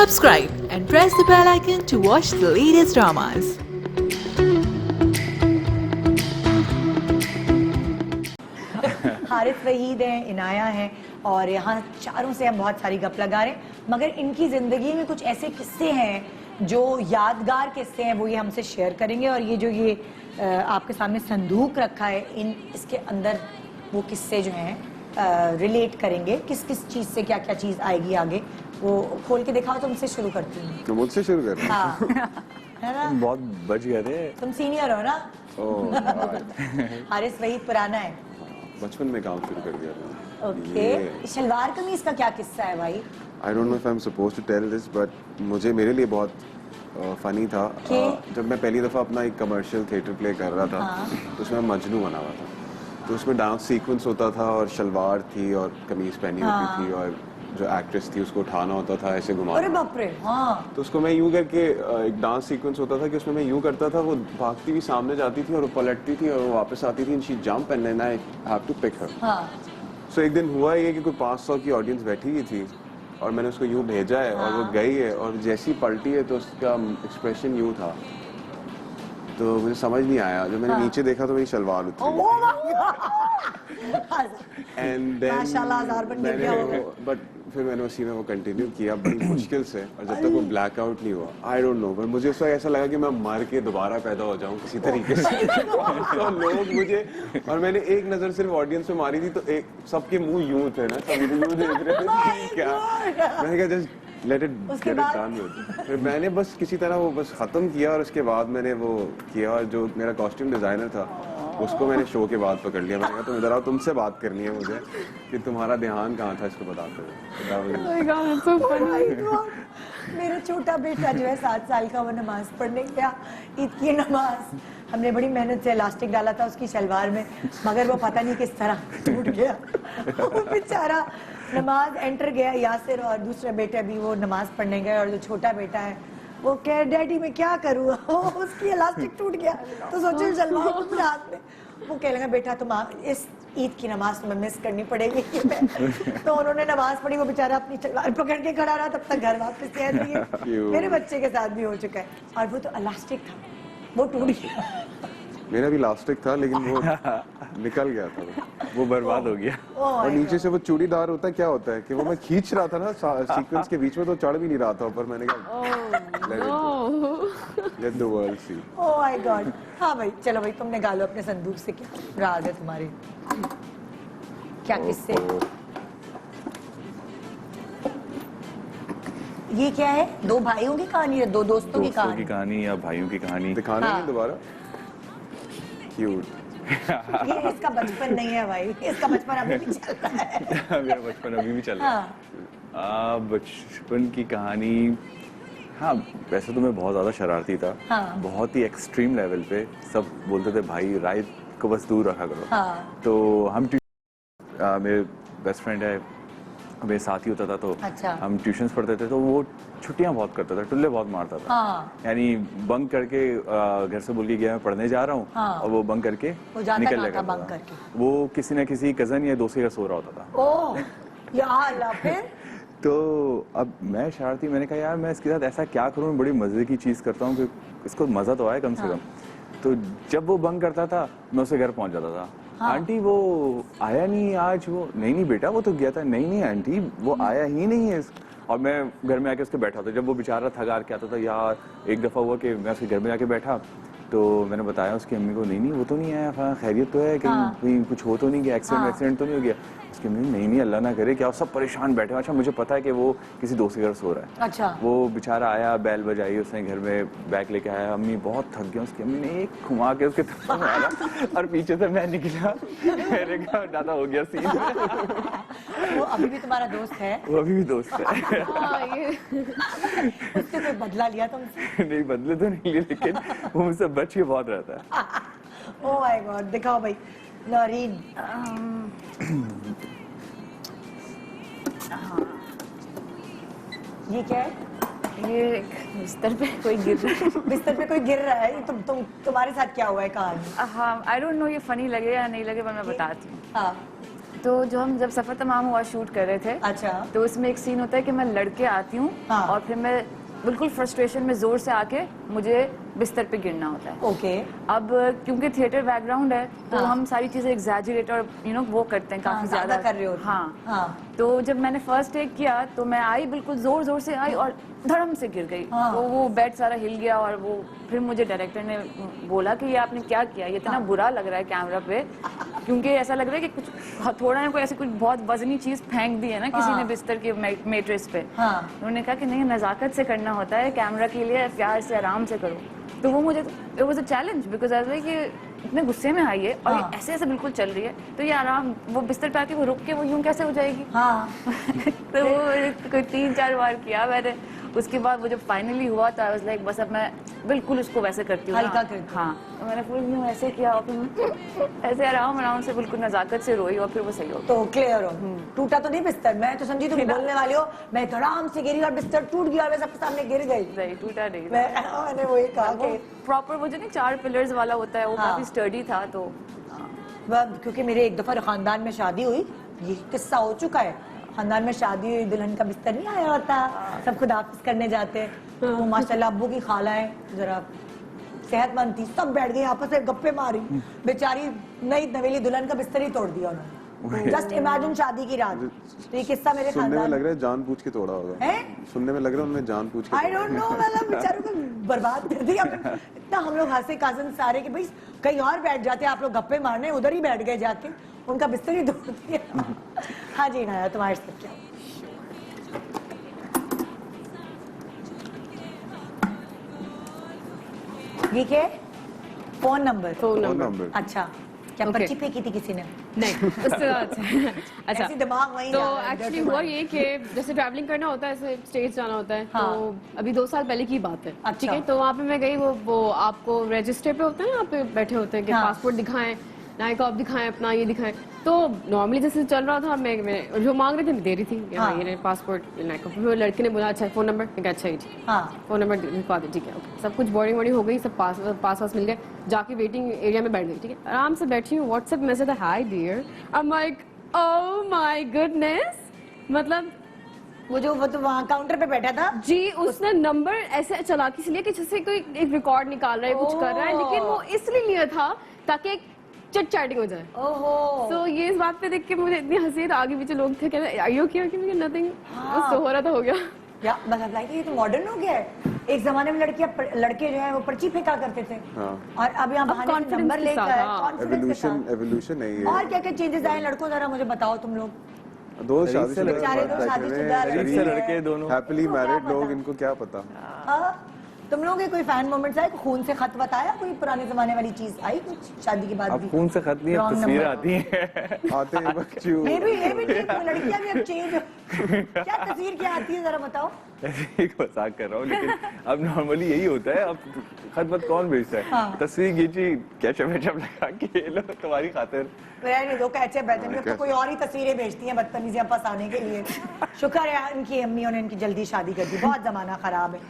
Subscribe and press the bell icon to watch the latest dramas. Haris Waheed हैं, इनाया हैं और यहाँ चारों से हम बहुत सारी गप लगा रहे हैं, मगर इनकी ज़िंदगी में कुछ ऐसे किस्से हैं जो यादगार किस्से हैं, वो ये हमसे शेयर करेंगे। और ये जो ये आपके सामने संदूक रखा है, इसके अंदर वो किस्से जो हैं रिलेट करेंगे, किस किस चीज़ से क्या क्या चीज़ आएगी आगे, वो खोल के दिखाओ। तुमसे शुरू करती हूँ। तो मुझसे शुरू कर रहे हैं? हाँ है ना, बहुत बच गए थे। तुम सीनियर हो ना। हारिस वहीद पुराना है, बचपन में काम शुरू कर दिया था। ओके। शलवार कमीज का क्या किस्सा है भाई? I don't know if I'm supposed to tell this, but मेरे लिए बहुत फनी था। जब मैं पहली दफ़ा अपना एक कमर्शियल थिएटर प्ले कर रहा था, तो उसमें मजनू बना हुआ था। तो उसमें डांस सीक्वेंस होता था और शलवार थी और कमीज पहनी होती थी और जो एक्ट्रेस थी उसको उठाना होता था, ऐसे घुमाना। अरे बाप रे, हाँ। तो उसको मैं यूं करके एक डांस सीक्वेंस होता था कि उसमें मैं यूं करता था, वो भागती हुई सामने जाती थी और वो पलटती थी और वो वापस आती थी। She jump and then I have to pick her. So एक दिन हुआ ये कि कोई 500 की ऑडियंस बैठी हुई थी और मैंने उसको यूं भेजा है और वो गई है और जैसी पलटी है तो उसका एक्सप्रेशन यूं था, तो मुझे समझ नहीं आया। जब मैंने नीचे देखा तो मेरी शलवार उतरी। एंड देन बट फिर मैंने उसी में वो कंटिन्यू किया बड़ी मुश्किल से, और जब तक वो ब्लैक आउट नहीं हुआ, आई डोंट नो, पर मुझे उस वक्त ऐसा लगा कि मैं मर के दोबारा पैदा हो जाऊं किसी तरीके से। तो लोग मुझे, और मैंने एक नजर सिर्फ ऑडियंस में मारी थी, तो एक सबके मुंह यूं थे ना, सभी यूं देख रहे थे क्या। मैंने कहा just let it get it done with. फिर मैंने बस किसी तरह वो बस खत्म किया और उसके बाद मैंने वो किया, और जो मेरा कॉस्ट्यूम डिजाइनर था उसको मैंने शो के बाद पकड़ लिया। मैंने कहा तुम इधर आओ, तुमसे बात करनी है मुझे कि तुम्हारा ध्यान कहाँ था, इसको बताते हुए। मेरा छोटा बेटा जो है 7 साल का, वो नमाज पढ़ने गया, ईद की नमाज। हमने बड़ी मेहनत से इलास्टिक डाला था उसकी शलवार में, मगर वो पता नहीं किस तरह टूट गया। वो बेचारा नमाज एंटर गया, यासिर और दूसरे बेटे भी वो नमाज पढ़ने गए, और जो छोटा बेटा है वो कह डैडी मैं क्या करूँ, उसकी इलास्टिक टूट गया। तो सोचो शलवार अपने हाथ में, वो कह लगा बेटा तुम इस ईद की नमाज तुम्हें मिस करनी पड़ेगी। तो उन्होंने नमाज पढ़ी, वो बेचारा अपनी शलवार पकड़ के खड़ा रहा, तब तक घर वापस कह दिए। मेरे बच्चे के साथ भी हो चुका है, और वो तो इलास्टिक था, वो टूट गया। मेरा भी इलास्टिक था लेकिन वो निकल गया था, वो बर्बाद हो गया। और नीचे से वो चूड़ीदार होता है, क्या होता है कि वो मैं खींच रहा था ना सीक्वेंस के बीच में, तो चढ़ भी नहीं रहा था ऊपर। मैंने कहा let the world see. Oh my god. हाँ भाई, चलो भाई तुम निकालो अपने संदूक से क्या राज है तुम्हारे, क्या किस्से। ये क्या है? 2 भाइयों की कहानी है, 2 दोस्तों की कहानी या भाइयों की कहानी दिखाने में दोबारा क्यूट। ये इसका बचपन नहीं है भाई, इसका बचपन अभी भी चल रहा है। मेरा बचपन अभी भी चल रहा है। बचपन की कहानी, हाँ वैसे तो मैं बहुत ज्यादा शरारती था। बहुत ही एक्सट्रीम लेवल पे। सब बोलते थे भाई राइट को बस दूर रखा करो। तो हम मेरे बेस्ट फ्रेंड है, मेरे साथ ही होता था, तो हम ट्यूशंस पढ़ते थे, तो वो छुट्टियां बहुत करता था, टुल्ले बहुत मारता था। यानी बंक करके घर से बोल के गया मैं पढ़ने जा रहा हूँ, और वो बंक करके निकल लेगा। वो किसी न किसी कजन या दोस्त के घर सो रहा होता था। ओह यार, फिर तो अब मैं शरारती, मैंने कहा यार मैं इसके साथ ऐसा क्या करूँ, मैं बड़ी मजे की चीज करता हूँ कि इसको मजा तो आए कम से कम। तो जब वो बंक करता था मैं उसके घर पहुंच जाता था। आंटी वो आया नहीं आज, वो नहीं बेटा वो तो गया था। नहीं आंटी वो आया ही नहीं है। और मैं घर में आके उसके बैठा था, जब वो बेचारा थका के आता था। यार एक दफा हुआ कि मैं उसके घर में जाके बैठा, तो मैंने बताया उसकी अम्मी को, नहीं वो तो नहीं आया, हाँ खैरियत तो है, कहीं कुछ हो तो नहीं गया, एक्सीडेंट तो नहीं हो गया। उसकी अम्मी नहीं अल्लाह ना करे, क्या सब परेशान बैठे। अच्छा मुझे पता है कि वो किसी दोस्त के घर सो रहा है। अच्छा। वो बेचारा आया, बैल बजाई, उसने घर में बैग लेके आया, अम्मी बहुत थक गया। उसकी अम्मी ने एक घुमा के उसके थप्पड़ मारा और पीछे से मैं निकला। मेरे का दादा हो गया सीन। वो अभी भी तुम्हारा दोस्त है? वो अभी भी दोस्त है। उसने कोई बदला लिया तुमसे? नहीं बदले तो नहीं लिए, लेकिन वो मुझसे बच के बहुत रहता है। ओह माय गॉड। दिखाओ भाई नौरीन। ये क्या है? ये बिस्तर पे कोई गिर रहा है। बिस्तर पे कोई गिर रहा है? तुम्हारे साथ क्या हुआ है कहानी? हाँ, आई डोंट नो ये फनी लगे या नहीं लगे, पर मैं बताती हूँ। हाँ तो जो हम जब सफर तमाम हुआ शूट कर रहे थे, अच्छा। तो उसमें एक सीन होता है कि मैं लड़के आती हूँ हाँ। और फिर मैं बिल्कुल फ्रस्ट्रेशन में जोर से आके मुझे बिस्तर पे गिरना होता है। ओके। अब क्योंकि थिएटर बैकग्राउंड है तो हाँ। हम सारी चीजें एग्जैजरेट और वो करते हैं काफी हाँ, ज्यादा कर रहे हो। हाँ। हाँ। तो जब मैंने फर्स्ट टेक किया तो मैं आई, बिल्कुल जोर जोर से आई और धड़म से गिर गई। हाँ। तो वो बेड सारा हिल गया और वो फिर मुझे डायरेक्टर ने बोला कि ये आपने क्या किया, ये इतना बुरा लग रहा है कैमरा पे, क्योंकि ऐसा लग रहा है कि कुछ थोड़ा ना कोई ऐसी कुछ बहुत वजनी चीज फेंक दी है ना किसी ने बिस्तर के मेट्रेस पे। हाँ। उन्होंने कहा कि नहीं, नजाकत से करना होता है, कैमरा के लिए प्यार से आराम से करो। तो वो मुझे it was a challenge because I was like ये इतने गुस्से में आई है और हाँ। ये ऐसे ऐसे बिल्कुल चल रही है, तो ये आराम वो बिस्तर पे आके वो रुक के वो यूं कैसे हो जाएगी। हाँ। तो वो कोई 3-4 बार किया मैंने। उसके बाद वो जब फाइनली हुआ तो आई वाज लाइक बस अब मैं बिल्कुल उसको वैसे करती हूँ, हल्का करती हूँ। हाँ। तो मैंने फुल यूं ऐसे किया और फिर ऐसे आराम से बिल्कुल नजाकत से रोई और फिर वो सही हो गया। तो क्लियर हो, टूटा तो नहीं बिस्तर? मैं तो समझी तुम बोलने वाली हो मैं धड़ाम से गिरी और बिस्तर टूट गया और मैं सबके सामने गिर गई। नहीं, टूटा नहीं। मैंने वही कहा वो कि प्रॉपर वो जो नहीं 4 पिलर्स वाला होता है वो हाँ। काफी स्टर्डी था। तो क्योंकि मेरे एक दफा खानदान में शादी हुई, ये किस्सा हो चुका है, खानदान में शादी हुई, दुल्हन का बिस्तर नहीं आया होता, सब खुद हाफिज करने जाते हैं, तो वो माशाल्लाह अब्बू की खाला है, जरा सेहतमंद थी, सब बैठ गए आपस में गप्पे मारी, बेचारी नई नवेली दुल्हन का बिस्तर ही तोड़ दिया उन्होंने। जस्ट इमेजिन शादी की रात। तो ये किस्सा मेरे सुनने में खानदान लग रहा है जानबूझ के तोड़ा होगा। हैं? सुनने में लग रहा है उन्होंने जानबूझ के आई डोंट नो, मतलब बेचारों को बर्बाद कर दिया। इतना हम लोग हंसे कजन सारे कि भाई कहीं और बैठ जाते, आप लोग गप्पे मारने, उधर ही बैठ गए जाके, उनका बिस्तर ही तोड़ दिया। हाँ जी नाया, तुम्हारे साथ क्या? ये क्या है? Phone number. Phone number. अच्छा, क्या Okay. पर्ची फेंकी थी किसी ने? नहीं उससे अच्छा ऐसे दिमाग वहीं तो जा रहा है, एक्चुअली dirty हुआ mind। ये कि जैसे ट्रैवलिंग करना होता है, ऐसे स्टेट्स जाना होता है, हाँ। तो अभी 2 साल पहले की बात है। अच्छा। ठीक है, तो वहाँ पे मैं गई, वो आपको रजिस्टर पे होते हैं, यहाँ पे बैठे होते हैं कि हाँ। पासपोर्ट दिखाएं, नाइक ऑफ दिखाएं, अपना ये दिखाएं। तो नॉर्मली जैसे चल रहा था, मैं जो मांग रही थी मैं दे रही थी कि हाँ हाँ। ये पासपोर्ट नाइक ऑफ। लड़के ने बोला अच्छा फोन नंबर, मैं अच्छा ही ठीक, हाँ। फोन नंबर लिखवा दे, ठीक है ओके। सब कुछ बोर्डिंग वोर्डिंग हो गई, सब पास मिल गए, जाके वेटिंग एरिया में बैठ गई। ठीक है, आराम से बैठी हूँ, व्हाट्सएप मैसेज है, hi dear, I am like oh my goodness, मतलब वो तो वहाँ काउंटर पे बैठा था। जी उसने नंबर ऐसे चालाकी से लिया कि जैसे कोई एक रिकॉर्ड निकाल रहा है, कुछ कर रहा है, लेकिन वो इसलिए लिया था ताकि एक चिट चैटिंग हो जाए। ओहो। तो ये इस बात पे देख के मुझे इतनी हंसी, तो आगे पीछे लोग थे कह रहे आयो क्या, कि मुझे नथिंग, हाँ। बस हो रहा था, हो गया। या मतलब लाइक ये तो मॉडर्न हो गया है। एक जमाने में लड़के जो है वो पर्ची फेंका करते थे, हाँ। और अब यहाँ बहाने से confidence नंबर के लेकर साथ, हाँ। एवोल्यूशन है ये। और क्या क्या चेंजेस आए लड़कों, जरा मुझे बताओ तुम लोग। दो बेचारे दो शादीशुदा लड़के दोनों हैप्पीली इनको क्या मैरिड लोग, पता? इनको क्या पता। हाँ? तुम लोगों के कोई फैन मोमेंट्स आए, खून से खत वत आया, कोई पुराने जमाने वाली चीज आई कुछ शादी के बाद अब भी? खून से खत नहीं, अब Wrong तस्वीरें number। आती हैं। आते हैं बच्चों। ये भी ठीक है, लड़कियां भी अब चेंज। क्या तस्वीर क्या आती है जरा बताओ। ऐसे ही मजाक कर रहा हूँ, लेकिन अब नॉर्मली यही होता है। अब खत वत कौन भेजता है? हाँ। तस्वीर खींची, कैचअप वेचअप लगा के ये लो तुम्हारी खातिर। रहने दो, कैचे बैठे में तो कोई और ही तस्वीरें भेजती हैं बदतमीजियां फंसाने के लिए। शुक्र है इनकी अम्मियों ने इनकी जल्दी शादी कर दी, बहुत जमाना खराब है।